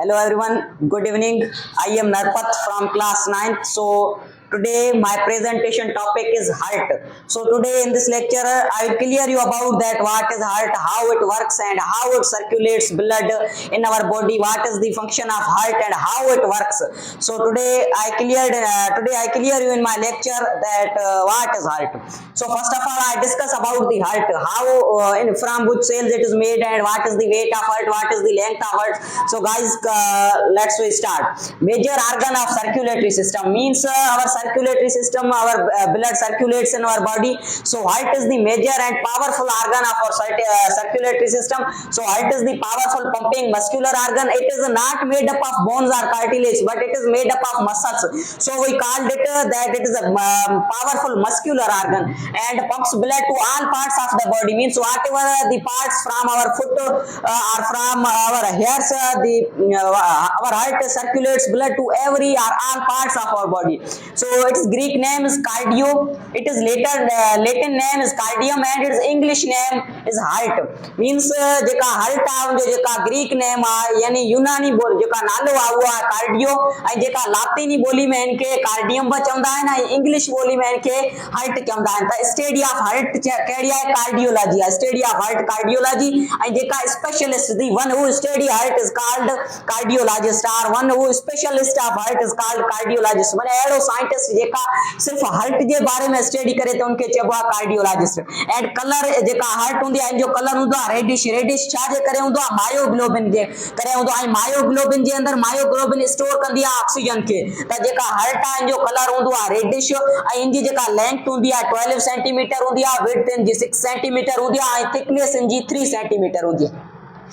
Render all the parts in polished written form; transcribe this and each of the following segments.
Hello everyone, good evening. I am Narpat from class 9th. So today my presentation topic is heart. So today in this lecture I will clear you about that what is heart, how it works and how it circulates blood in our body, what is the function of heart and how it works. So today I clear you in my lecture that what is heart. So first of all I discuss about the heart, how from which cells it is made and what is the weight of heart, what is the length of heart. So guys, let's start. Major organ of circulatory system means our circulatory system, our blood circulates in our body. So heart is the major and powerful organ of our circulatory system. So heart is the powerful pumping muscular organ. It is not made up of bones or cartilage, but it is made up of muscles. So we called it that it is a powerful muscular organ and pumps blood to all parts of the body. Means whatever the parts from our foot or from our hairs, our heart circulates blood to every or all parts of our body. So its Greek name is cardio, it is Latin name is cardium and its English name is heart. Means जेका heart आवंदो जेका Greek name यानी यूनानी बोल जेका नालो आवो cardio ऐं जेका लातीनी बोली में इनके कार्डियम बि चवंदा आहिनि ऐं इंग्लिश बोली में इनके हार्ट चवंदा आहिनि। त स्टडी ऑफ हार्ट कहिड़ी आहे? कार्डियोलॉजी आहे। स्टडी ऑफ हार्ट कार्डियोलॉजी ऐं जेका स्पेशलिस्ट दी one who study heart is called cardiologist और one who specialist of heart is called cardiologist. माने अहिड़ो साइंटिस्ट जेका सिर्फ हार्ट जे बारे में स्टडी करे त उनके चइबो आहे कार्डियोलॉजिस्ट। एंड कलर जेका हार्ट हूंदी आहे जो कलर हूंदो आहे रेडिश छा जे करे हूंदो आहे? मायोग्लोबिन जे करे हूंदो आहे। मायोग्लोबिन जे अंदर मायोग्लोबिन स्टोर कंदी आहे ऑक्सीजन खे। त जेका हार्ट आहे जो कलर हूंदो आहे रेडिश ऐं इन जी जेका लेंथ हूंदी आहे 12 सेंटीमीटर हूंदी आहे, विड्थ इन जी 6 सेंटीमीटर हूंदी आहे ऐं थिकनेस इन जी 3 सेंटीमीटर हूंदी आहे।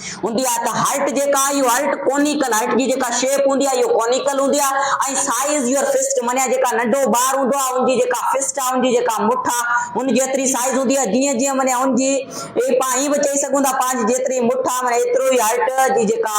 हार्ट जेका यो हार्ट कोनिकल हार्ट जी जेका शेप हुंदी आहे यो कोनिकल हुंदी आहे ऐं साइज योर फिस्ट माने जेका नंढो बार हुंदो आहे उनजी जेका फिस्ट आहे उनजी जेका मुठा उन जेतरी साइज हुंदी आहे जीअं जीअं माने उनजी पाई बि चई सघूं था पांच जेतरी मुठा माने एतिरो ई हार्ट जी जेका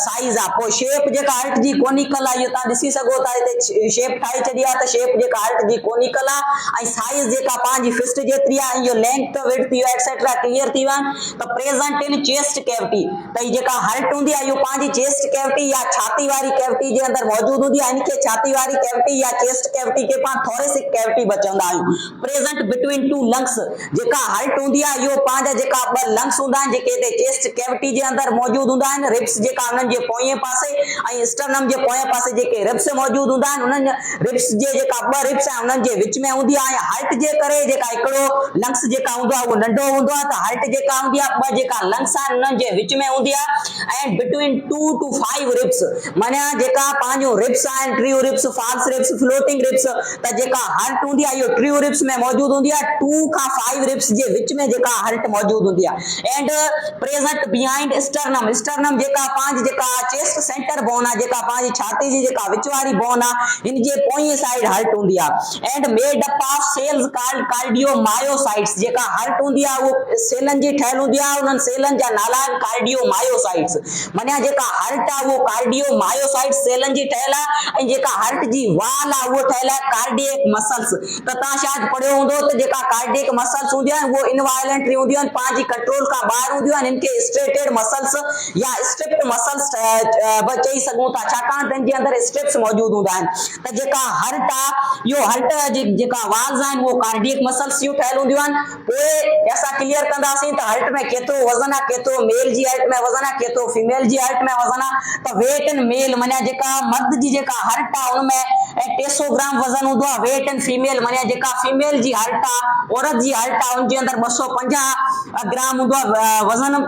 साइज आहे। पोइ शेप जेका हार्ट जी कोनिकल आहे इहो तव्हां ॾिसी सघो था हिते शेप ठाही छॾी आहे त शेप जेका हार्ट जी कोनिकल आहे ऐं साइज जेका पंहिंजी फिस्ट जेतरी आहे इहो लेंथ विड्थ इहो एक्सेट्रा क्लियर थी विया त प्रेजेंट इन चेस्ट कैविटी त जेका हार्ट हुंदी आहे यो पांजी चेस्ट कैविटी या छाती वारी कैविटी जे अंदर मौजूद हुंदी आहे। इनके छाती वारी कैविटी या चेस्ट कैविटी के पाण थोरेसिक कैविटी बचंदा आहियूं। प्रेजेंट बिटवीन टू लंग्स जेका हार्ट हुंदी आहे यो पांजा जेका ब लंग्स हुंदा आहिनि जेके ते चेस्ट कैविटी जे अंदर मौजूद हुंदा आहिनि। रिब्स जेका उन्हनि जे पोएं पासे ऐं स्टर्नम जे पोएं पासे जेके रिब्स मौजूद हुंदा आहिनि उन्हनि रिब्स जे जेका ब रिब्स आहे उन्हनि जे विच में हुंदी आहे। हार्ट जे करे जेका हिकिड़ो लंग्स जेका हुंदो आहे उहो नंढो हुंदो आहे त हार्ट जेका हुंदी आहे ब जेका लंग्स आहिनि उन्हनि जे विच में हुंदी आहे एंड बिटवीन 2 to 5 रिब्स माने जेका पांजो रिब्स आहिनि true ribs false ribs floating ribs त जेका हार्ट हुंदी आहे इहो ट्रियो रिब्स में मौजूद हुंदी आहे। 2 खां 5 रिब्स जे विच में जेका हार्ट मौजूद हुंदी आहे and present behind sternum sternum जेका पांज जेका चेस्ट सेंटर बोन आहे जेका पांजी छाती जी जेका विच वारी बोन आहे इन जे पोएं साइड हार्ट हुंदी आहे and made up of cells called cardiomyocytes. जेका हार्ट हुंदी आहे उहो सेलन जी ठहियल हुंदी आहे उन्हनि सेलन जा नाला आहिनि कार्डियोमायोसाइट्स। माने जेका हार्ट आहे वो कार्डियोमायोसाइट्स सेलन जी ठहियल आहे ऐं जेका हार्ट जी वाल आहे उहो ठहियल आहे कार्डियक मसल्स। त तव्हां शायद पढ़ियो हूंदो त जेका कार्डियक मसल्स हूंदियूं आहिनि उहो इनवायलेंटरी हूंदियूं आहिनि पंहिंजी कंट्रोल खां ॿाहिरि हूंदियूं आहिनि। इनके स्ट्रेटेड मसल्स या स्ट्रिप्ट मसल्स बि चई सघूं था छाकाणि त इन जे अंदर स्ट्रिप्स मौजूद हूंदा आहिनि। त जेका हार्ट आहे इहो हार्ट जी जेका वाल्स आहिनि उहो कार्डियक मसल्स जूं ठहियल हूंदियूं आहिनि। पोइ असां क्लियर कंदासीं त हार्ट में केतिरो वज़न आहे, केतिरो मेल जी हार्ट में वज़न आहे, केतिरो फीमेल जी हार्ट में वज़न आहे। त वेट इन मेल माने जेका मर्द जी जेका हार्ट आहे उनमें 300 ग्राम वज़न हूंदो आहे। वेट इन फीमेल माने जेका फीमेल जी हार्ट आहे औरत जी हार्ट आहे उन जे अंदर 250 ग्राम हूंदो आहे वज़न।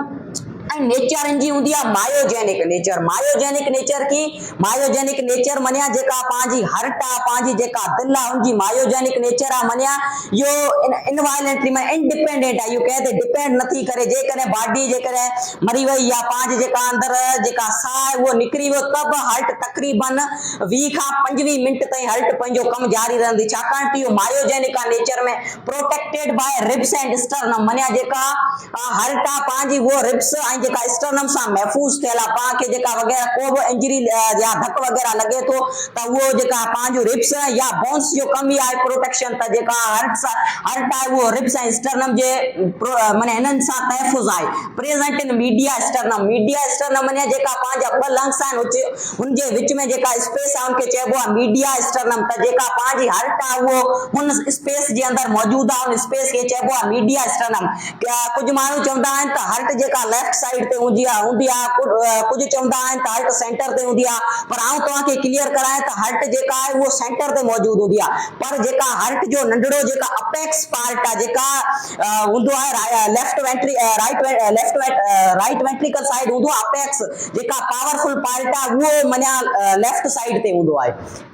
नेचर इन जी हुंदी आहे मायोजेनिक नेचर। मायोजेनिक नेचर की मायोजेनिक नेचर मनिया जेका पांजी हार्ट आहे पांजी जेका दिल आहे उनजी मायोजेनिक नेचर आहे मनिया यो इनवायलेंटरी में इंडिपेंडेंट आहे। यो कहते डिपेंड नथी करे जे करे बॉडी जे करे मरी वई या पांच जेका अंदर जेका साह वो निकरी वो तब हार्ट तकरीबन 20 खां 25 मिनट ताईं हार्ट पंहिंजो कम जारी रहंदी छाकाणि त इहो मायोजेनिक आहे नेचर में protected by ribs and sternum. मनिया जेका हार्ट आहे पांजी वो रिब्स जेका स्टर्नम सां महफूज़ थियल आहे, पाण खे जेका वग़ैरह को बि इंजरी या धक वग़ैरह लगे तो त उहो जेका पंहिंजो रिब्स या बोन्स जो कम ही आहे प्रोटेक्शन, त जेका हर्ट आहे वो रिब्स ऐं स्टर्नम जे माने हिननि सां तहफ़ुज़ आहे। प्रेजेंट इन मीडिया स्टर्नम माने जेका पंहिंजा ॿ लंग्स आहिनि उन जे विच में जेका स्पेस आहे उनखे चइबो आहे मीडिया स्टर्नम। त जेका पंहिंजी हर्ट आहे उहो उन स्पेस जे अंदर मौजूद आहे, उन स्पेस खे चइबो आहे मीडिया स्टर्नम। कुछ माण्हू चवंदा आहिनि त हर्ट जेका लेफ्ट साइड ते हूंदी आहे, कुछ चवंदा आहिनि त हर्ट सेंटर ते हूंदी आहे, पर आउं तव्हांखे क्लियर करायां त हर्ट जेका आहे उहो सेंटर ते मौजूद हूंदी आहे। पर जेका हर्ट जो नंढड़ो जेका अपेक्स पार्ट आहे जेका हूंदो आहे लेफ्ट वेंट्रिकल साइड हूंदो आहे, अपेक्स जेका पावरफुल पार्ट आहे उहो मञा लेफ्ट साइड ते हूंदो आहे।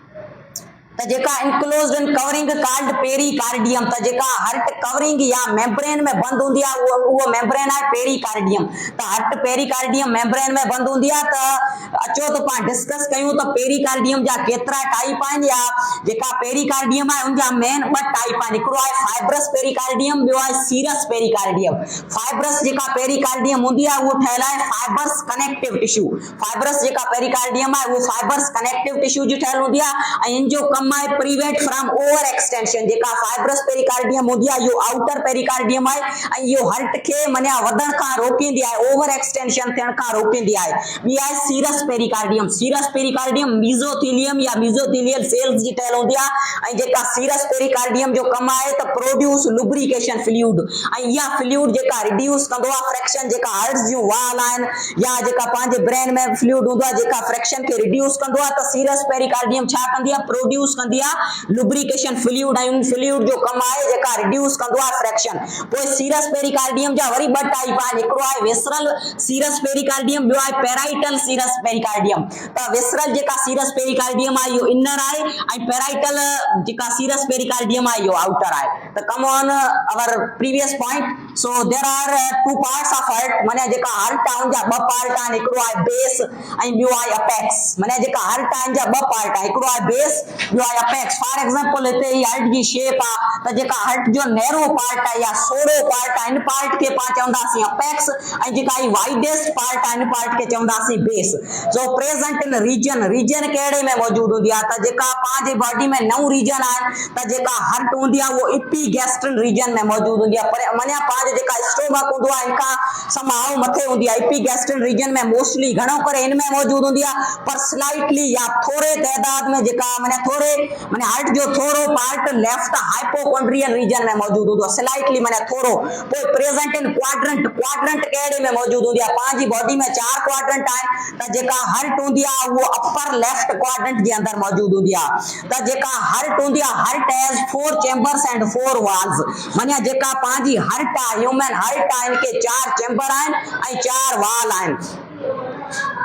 त जेका enclosed and covering called pericardium, त जेका हर्ट कवरिंग या मेम्ब्रेन में बंद हूंदी आहे उहो मेम्ब्रेन आहे पेरिकार्डियम। त हर्ट पेरिकार्डियम मेम्ब्रेन में बंद हूंदी आहे। त अचो त पाण डिस्कस कयूं त पेरिकार्डियम जा केतिरा टाइप आहिनि, या जेका पेरिकार्डियम आहे उन जा मेन ॿ टाइप आहिनि। हिकिड़ो आहे फाइब्रस पेरिकार्डियम, ॿियो आहे सीरस पेरिकार्डियम। फाइब्रस जेका पेरिकार्डियम हूंदी आहे उहो ठहियल आहे फाइबर्स कनेक्टिव टिश्यू। फाइब्रस जेका पेरिकार्डियम आहे उहो फाइबर्स कनेक्टिव टिश्यू जी ठहियल हूंदी आहे ऐं इन जो प्रिवेंट फ्रॉम ओवर एक्सटेंशन। जेका फाइब्रस पेरिकार्डियम हूंदी आहे इहो आउटर पेरिकार्डियम आहे ऐं इहो हर्ट खे मने वधण खां रोकींदी आहे, ओवर एक्सटेंशन थियण खां रोकींदी आहे। ॿी आहे serous pericardium. Serous pericardium mesothelium या मीजोथीलियल सेल्स जी ठहियल हूंदी आहे ऐं जेका सीरस पेरिकार्डियम जो कम आहे त प्रोड्यूस लुब्रिकेशन फ्लूइड, ऐं इहा फ्लूइड जेका रिड्यूस कंदो आहे फ्रैक्शन, जेका हार्ट्स जूं वाल आहिनि या जेका पंहिंजे ब्रेन में फ्लूइड हूंदो आहे जेका फ्रैक्शन खे रिड्यूस कंदो आहे, त सीरस पेरिकार्डियम छा कंदी आहे, प्रोड्यूस कंदी आहे लुब्रिकेशन फ्लूइड ऐं उन फ्लूइड जो कम आहे जेका रिड्यूस कंदो आहे फ्रैक्शन। पोइ सीरस पेरिकार्डियम जा वरी ॿ टाइप आहिनि, हिकिड़ो आहे विसरल सीरस पेरिकार्डियम, ॿियो आहे पेराइटल सीरस पेरिकार्डियम। त विसरल जेका सीरस पेरिकार्डियम आहे इहो इनर आहे ऐं पेराइटल जेका सीरस पेरिकार्डियम आहे इहो आउटर आहे। त come on our previous point. So there are two parts of heart, माने जेका हर्ट आहे उन जा ॿ पार्ट आहिनि, हिकिड़ो आहे बेस ऐं ॿियो आहे अपेक्स। माने जेका हर्ट आहे जा ॿ पार्ट आहे, हिकिड़ो आहे बेस, ॿियो आहे अपेक्स। फॉर एग्जांपल हिते ही हर्ट जी शेप आहे त जेका हर्ट जो नैरो पार्ट आहे या सोरो पार्ट आहे इन पार्ट खे पाण चवंदासीं अपेक्स ऐं जेका ही वाइडेस्ट पार्ट आहे इन पार्ट खे चवंदासीं base. So present in region कहिड़े में मौजूद हूंदी आहे, त जेका पंहिंजे बॉडी में 9 रीजन आहिनि, त जेका हर्ट हूंदी आहे वो एपिगैस्ट्रिन रीजन में मौजूद हूंदी आहे। पर मञा पंहिंजो जेका स्टोमक हूंदो आहे इनखां समाओ मथे हूंदी आहे, एपिगैस्ट्रिन रीजन में मोस्टली घणो करे इन में मौजूद हूंदी आहे, पर स्लाइटली या थोड़े तइदाद में जेका माने थोड़े माने हार्ट जो थोड़ो पार्ट लेफ्ट हाइपोकॉन्ड्रियल रीजन में मौजूद हूंदो आहे, स्लाइटली माने थोड़ो। पोइ प्रेजेंट इन क्वाड्रेंट कहिड़े में मौजूद हूंदी आहे, पंहिंजी बॉडी में 4 क्वाड्रेंट आहिनि, त जेका हर्ट हूंदी आहे वो अपर लेफ्ट क्वाड्रेंट जे अंदर मौजूद हूंदी आहे। त जेका हर्ट हूंदी आहे, heart has 4 chambers and 4 walls. माने जेका पंहिंजी हर्ट आहे, ह्यूमन हर्ट आहे, इनके 4 चैम्बर आहिनि ऐं 4 वाल आहिनि।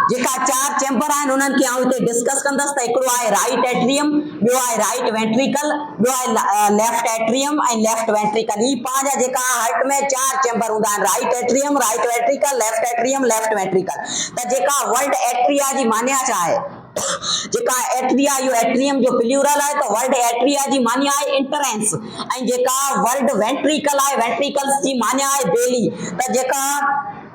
जेका 4 चैम्बर आहिनि उन्हनि खे आउं हिते डिस्कस कंदसि। त हिकिड़ो आहे राइट एट्रियम, ॿियो आहे राइट वेंट्रिकल, ॿियो आहे लेफ्ट एट्रियम ऐं लेफ्ट वेंट्रिकल। ही पंहिंजा जेका हर्ट में 4 चैम्बर हूंदा आहिनि, right atrium, right ventricle, left atrium, left ventricle. त जेका वर्ड एट्रिया जी मान्या छा आहे, जेका एट्रिया इहो एट्रियम जो प्लूरल आहे, त वर्ड एट्रिया जी मान्या आहे इंटरेंस ऐं जेका वर्ड वेंट्रिकल आहे, वेंट्रिकल्स जी मान्या आहे बेली। त जेका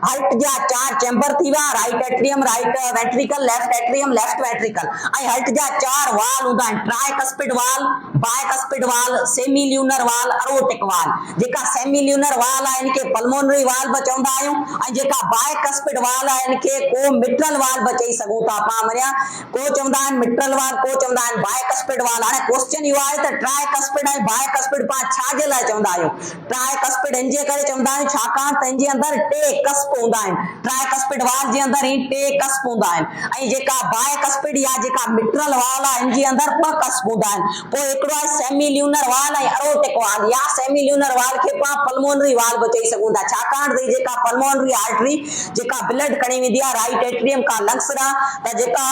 हर्ट जा 4 चैम्बर थी विया, right atrium, right ventricle, left atrium, left ventricle, ऐं हर्ट जा 4 वाल हूंदा आहिनि, ट्राइकस्पिड वाल, बाइकस्पिड वाल, सेमी ल्यूनर वाल, अरोटिक वाल। जेका सेमी ल्यूनर वाल आहे इनके पल्मोनरी वाल बि चवंदा आहियूं ऐं जेका बाइकस्पिड वाल आहे इनके को मिट्रल वाल बि चई सघूं था पाण। मरिया को चवंदा आहिनि मिट्रल वाल, को चवंदा आहिनि बाइकस्पिड वाल। हाणे क्वेश्चन इहो आहे त ट्राइकस्पिड ऐं बाइकस्पिड पाण छाजे लाइ चवंदा आहियूं। ट्राइकस्पिड इनजे करे चवंदा आहियूं छाकाणि त इनजे अंदर 2 कस्प हूंदा आहिनि, ट्राइकस्पिड वाल जे अंदर ही 2 कस्प हूंदा आहिनि ऐं जेका बाइकस्पिड या जेका मिट्रल वाल आहे इनजे अंदर 2 कस्प हूंदा आहिनि। पोइ हिकिड़ो आहे सेमी ल्यूनर वाल ऐं अरोटिक वाल, या सेमी ल्यूनर वाल खे पाण पल्मोनरी वाल बि चई सघूं था, छाकाणि त जेका पल्मोनरी आर्टरी जेका ब्लड खणी वेंदी आहे राइट एट्रियम खां लंग्स ॾांहुं, त जेका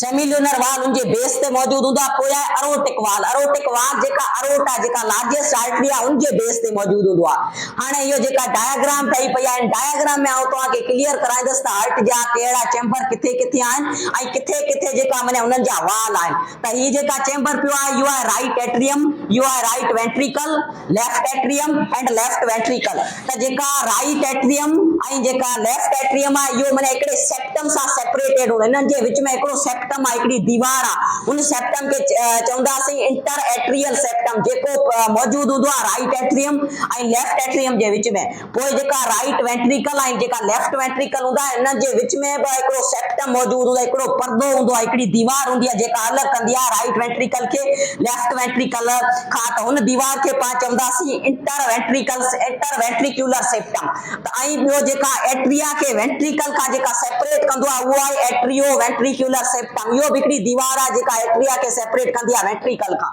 सेमिल्यूनर वाल उनजे बेस ते मौजूद हुंदा। पोइ आहे अरोटिक वाल जेका अरोटा जेका लार्जेस्ट आर्टरी आहे उनजे बेस ते मौजूद हुंदो आहे। हाणे इहो जेका डायग्राम ठही पई आहे डायग्राम में आउं तव्हांखे क्लियर कराईंदुसि त हार्ट जा कहिड़ा चेंबर किथे किथे आहिनि ऐं किथे किथे जेका माने उन्हनि जा वाल आहिनि। त हीउ जेका चेंबर पियो आहे इहो आहे राइट एट्रियम, इहो आहे right ventricle, left atrium and left ventricle. त जेका राइट एट्रियम ऐं जेका लेफ्ट एट्रियम आहे इहो माने हिकिड़े सेप्टम सां सेपरेटेड हूंदो। इन्हनि जे विच में हिकिड़ो सेप्टम आहे, हिकिड़ी दीवार आहे। उन सेप्टम खे चवंदासीं इंटर एट्रियल सेप्टम जेको मौजूद हूंदो आहे राइट एट्रियम ऐं लेफ्ट एट्रियम जे विच में। पोइ जेका राइट वेंट्रिकल ऐं जेका लेफ्ट वेंट्रिकल हूंदा आहिनि इन्हनि जे विच में बि हिकिड़ो सेप्टम मौजूद हूंदो आहे, हिकिड़ो पर्दो हूंदो आहे, हिकिड़ी दीवार हूंदी आहे जेका अलॻि कंदी आहे राइट वेंट्रिकल खे लेफ्ट वेंट्रिकल खां। त हुन दीवार खे पाण चवंदासीं इंटर वेंट्रिकुलर सेप्टम। त ऐं ॿियो जेका एट्रिया खे वेंट्रिकल खां जेका सेपरेट कंदो आहे उहो आहे एट्रियो वेंट्रिकुलर सेप्टम। इहो बि हिकिड़ी दीवार आहे जेका एट्रिया खे सेपरेट कंदी आहे वेंट्रिकल खां।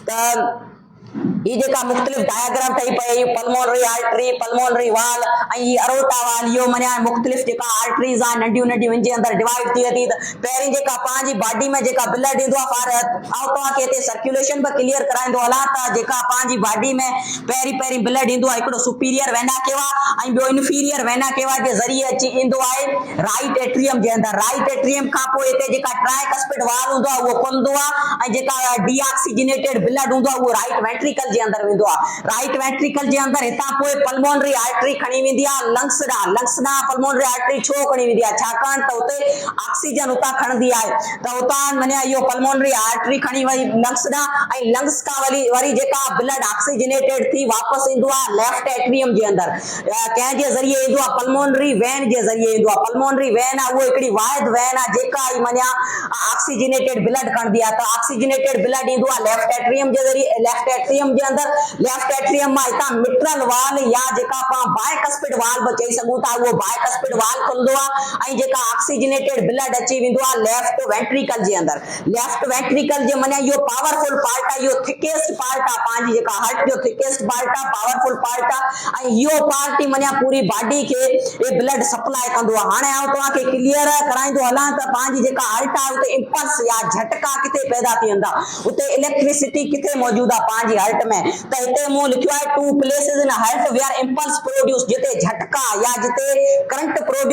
त ये जेका मुख्तलिफ डायग्राम ठही पई पल्मोनरी आर्टरी, पल्मोनरी वाल ऐं अरोटा वाल, इहो माने मुख्तलिफ जेका आर्टरीज आहे नंढियूं नंढियूं इनजे अंदर डिवाइड थी वेंदी। त पहिरीं जेका पंहिंजी बॉडी में जेका ब्लड ईंदो आहे फॉर आउं तव्हांखे हिते सर्कुलेशन बि क्लियर कराईंदो हलां त जेका पंहिंजी बॉडी में पहिरीं ब्लड ईंदो आहे हिकिड़ो सुपीरियर वेना केवा ऐं ॿियो इन्फीरियर वेना केवा जे ज़रिए अची ईंदो आहे राइट एट्रियम जे अंदर। राइट एट्रियम खां पोइ हिते जेका ट्राइकस्पिड वाल हूंदो आहे उहो खुलंदो आहे ऐं जेका डीऑक्सीजनेटेड ब्लड हूंदो आहे उहो राइट वेंट्रिकल जे अंदर वेंदो आहे। राइट वेंट्रिकल जे अंदर हितां पोइ पल्मोनरी आर्टरी खणी वेंदी आहे लंग्स ॾांहुं। पल्मोनरी आर्टरी छो खणी वेंदी आहे छाकाणि त हुते ऑक्सीजन हुतां खणंदी आहे। त हुतां माने इहो पल्मोनरी आर्टरी खणी वई लंग्स ॾांहुं ऐं लंग्स खां वरी जेका ब्लड ऑक्सीजनेटेड थी वापसि ईंदो आहे लेफ्ट एट्रियम जे अंदर। कंहिंजे ज़रिए ईंदो आहे पल्मोनरी वेन जे ज़रिए ईंदो आहे। पल्मोनरी वेन आहे उहो हिकिड़ी वाहिद वेन आहे जेका मञा ऑक्सीजनेटेड ब्लड खणंदी आहे। त ऑक्सीजनेटेड ब्लड ईंदो आहे लेफ्ट एट्रियम जे ज़रिए लेफ्ट एट्रियम जे अंदर। लेफ्ट एट्रियम मां हितां मिट्रल वाल या जेका पाण बायकस्पिड वाल बि चई सघूं था उहो बायकस्पिड वाल खुलंदो आहे ऐं जेका ऑक्सीजनेटेड ब्लड अची वेंदो आहे लेफ्ट वेंट्रिकल जे अंदर। लेफ्ट वेंट्रिकल जे माने इहो पावरफुल पार्ट आहे, इहो थिकेस्ट पार्ट आहे पंहिंजी जेका हार्ट जो थिकेस्ट पार्ट आहे, पावरफुल पार्ट आहे ऐं इहो पार्ट ई माने पूरी बॉडी खे ये ब्लड सप्लाई कंदो आहे। हाणे आउं तव्हांखे क्लियर कराईंदो हलां त पंहिंजी जेका हार्ट आहे उते इंपल्स या झटका किथे पैदा थी वेंदा, उते इलेक्ट्रिसिटी किथे मौजूद आहे पंहिंजी हार्ट में। त हिते मूं लिखियो आहे 2 places in heart where impulse produce, जिते झटका या जिते करंट प्रोड्यूस